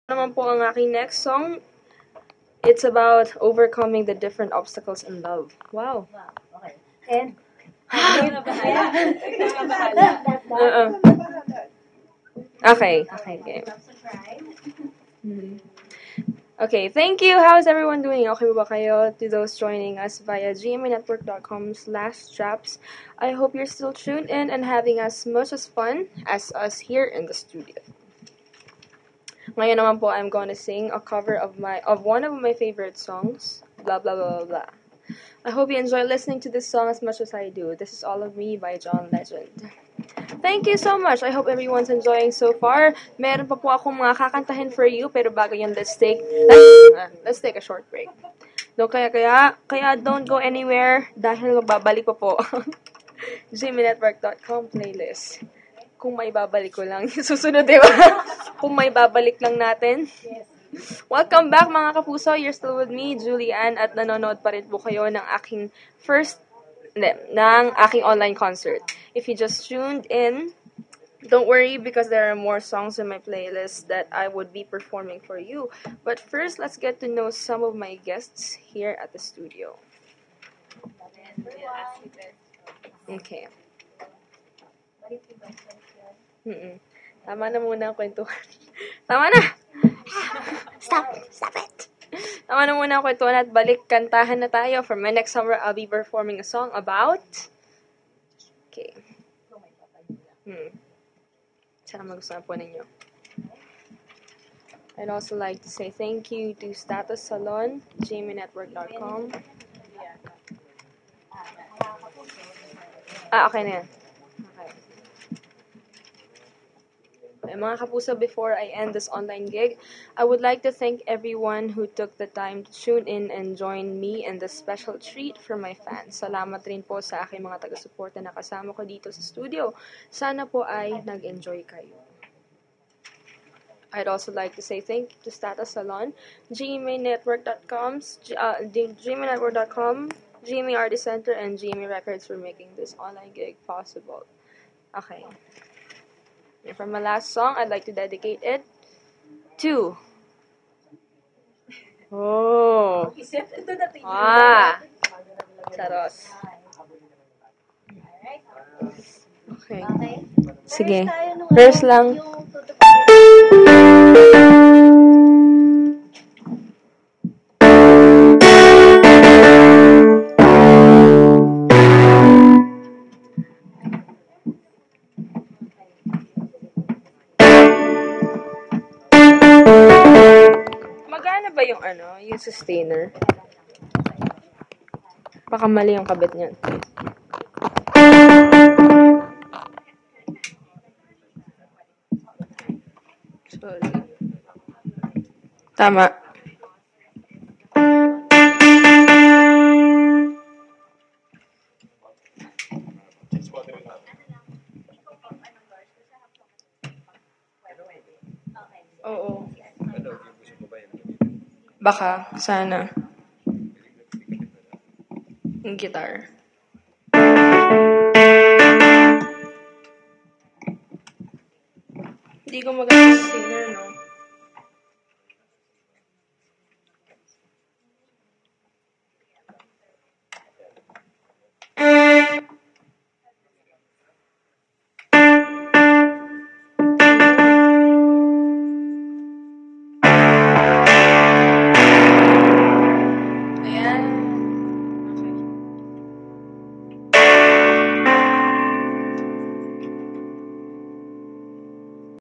naman po ang aking next song. It's about overcoming the different obstacles in love. Wow. Okay. And, Okay. Okay, thank you. How's everyone doing? Okay ba kayo? To those joining us via gmanetwork.com/straps, I hope you're still tuned in and having as much as fun as us here in the studio. Ngayon naman po, I'm gonna sing a cover of one of my favorite songs, blah blah blah blah blah. I hope you enjoy listening to this song as much as I do. This is All of Me by John Legend. Thank you so much. I hope everyone's enjoying so far. Meron pa po akong mga kakantahin for you, pero bago yan, let's take a short break. Kaya don't go anywhere dahil magbabalik pa po gmanetwork.com playlist. Kung may babalik ko lang. Susunod, di ba? Kung may babalik lang natin. Welcome back mga kapuso. You're still with me, Julianne, at nanonood pa rin po kayo ng aking online concert. If you just tuned in, don't worry because there are more songs in my playlist that I would be performing for you. But first, let's get to know some of my guests here at the studio. Okay. Tama na muna ang kwentuhan. Tama na! Stop it! Tama na muna ang kwentuhan at kantahan na tayo. For my next summer, I'll be performing a song about... Okay. Sana magustuhan po ninyo. I'd also like to say thank you to Status Salon, gmanetwork.com. Okay na yan. Mga kapuso, before I end this online gig, I would like to thank everyone who took the time to tune in and join me in this special treat for my fans. Salamat rin po sa aking mga taga-suporta na kasama ko dito sa studio. Sana po ay nag-enjoy kayo. I'd also like to say thank you to Status Salon, gmanetwork.com, GMA Artist Center, and GMA Records for making this online gig possible. Okay. And for my last song, I'd like to dedicate it to... Oh! Saros. Okay. Sige. Verse lang. Magana ba yung yung sustainer? Baka mali yung kabit niyan. Sorry. Tama. Oo. Baka, sana. Yung guitar. Hindi ko maganda yung singer, no?